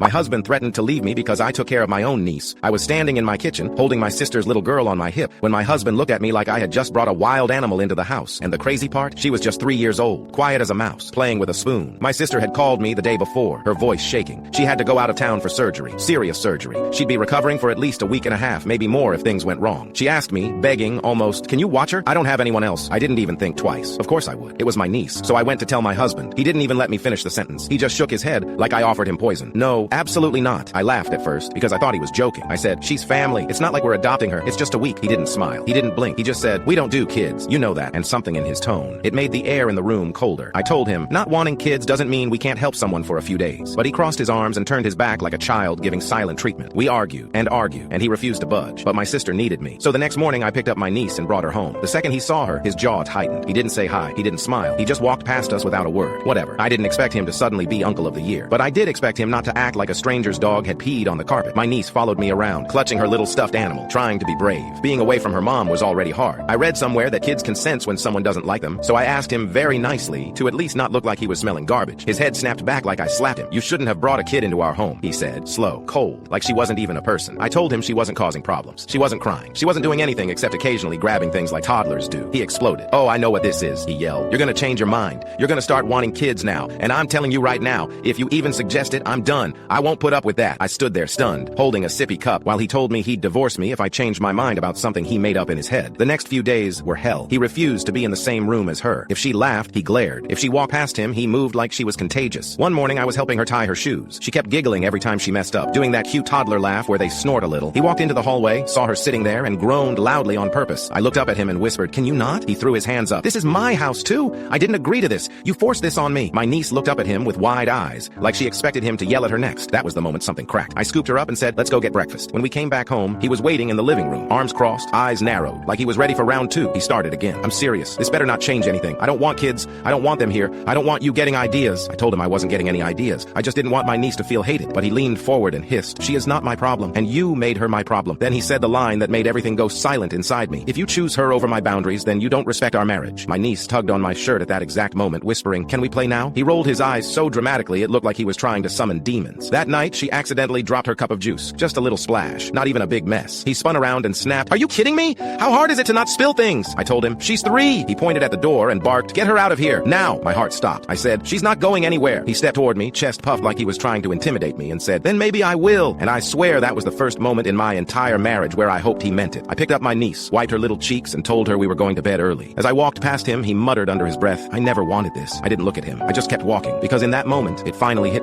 My husband threatened to leave me because I took care of my own niece. I was standing in my kitchen, holding my sister's little girl on my hip, when my husband looked at me like I had just brought a wild animal into the house. And the crazy part? She was just 3 years old, quiet as a mouse, playing with a spoon. My sister had called me the day before, her voice shaking. She had to go out of town for surgery, serious surgery. She'd be recovering for at least a week and a half, maybe more if things went wrong. She asked me, begging, almost, "Can you watch her? I don't have anyone else." I didn't even think twice. Of course I would. It was my niece. So I went to tell my husband. He didn't even let me finish the sentence. He just shook his head like I offered him poison. No, absolutely not. I laughed at first because I thought he was joking. I said, "She's family. It's not like we're adopting her. It's just a week." He didn't smile. He didn't blink. He just said, "We don't do kids. You know that." And something in his tone. It made the air in the room colder. I told him, not wanting kids doesn't mean we can't help someone for a few days. But he crossed his arms and turned his back like a child giving silent treatment. We argue, and he refused to budge. But my sister needed me. So the next morning I picked up my niece and brought her home. The second he saw her, his jaw tightened. He didn't say hi. He didn't smile. He just walked past us without a word. Whatever. I didn't expect him to suddenly be Uncle of the Year. But I did expect him not to act like a stranger's dog had peed on the carpet. My niece followed me around, clutching her little stuffed animal, trying to be brave. Being away from her mom was already hard. I read somewhere that kids can sense when someone doesn't like them, so I asked him very nicely to at least not look like he was smelling garbage. His head snapped back like I slapped him. "You shouldn't have brought a kid into our home," he said, slow, cold, like she wasn't even a person. I told him she wasn't causing problems. She wasn't crying. She wasn't doing anything except occasionally grabbing things like toddlers do. He exploded. "Oh, I know what this is," he yelled. "You're gonna change your mind. You're gonna start wanting kids now. And I'm telling you right now, if you even suggest it, I'm done. I won't put up with that." I stood there stunned, holding a sippy cup, while he told me he'd divorce me if I changed my mind about something he made up in his head. The next few days were hell. He refused to be in the same room as her. If she laughed, he glared. If she walked past him, he moved like she was contagious. One morning I was helping her tie her shoes. She kept giggling every time she messed up, doing that cute toddler laugh where they snort a little. He walked into the hallway, saw her sitting there, and groaned loudly on purpose. I looked up at him and whispered, "Can you not?" He threw his hands up. "This is my house too. I didn't agree to this. You forced this on me." My niece looked up at him with wide eyes, like she expected him to yell at her next. That was the moment something cracked. I scooped her up and said, "Let's go get breakfast." When we came back home, he was waiting in the living room, arms crossed, eyes narrowed, like he was ready for round two. He started again. "I'm serious. This better not change anything. I don't want kids. I don't want them here. I don't want you getting ideas." I told him I wasn't getting any ideas. I just didn't want my niece to feel hated. But he leaned forward and hissed, "She is not my problem, and you made her my problem." Then he said the line that made everything go silent inside me. "If you choose her over my boundaries, then you don't respect our marriage." My niece tugged on my shirt at that exact moment, whispering, "Can we play now?" He rolled his eyes so dramatically it looked like he was trying to summon demons. That night, she accidentally dropped her cup of juice. Just a little splash. Not even a big mess. He spun around and snapped, "Are you kidding me? How hard is it to not spill things?" I told him, "She's 3. He pointed at the door and barked, "Get her out of here, now!" My heart stopped. I said, "She's not going anywhere." He stepped toward me, chest puffed like he was trying to intimidate me, and said, "Then maybe I will." And I swear that was the first moment in my entire marriage where I hoped he meant it. I picked up my niece, wiped her little cheeks, and told her we were going to bed early. As I walked past him, he muttered under his breath, "I never wanted this." I didn't look at him. I just kept walking, because in that moment, it finally hit me.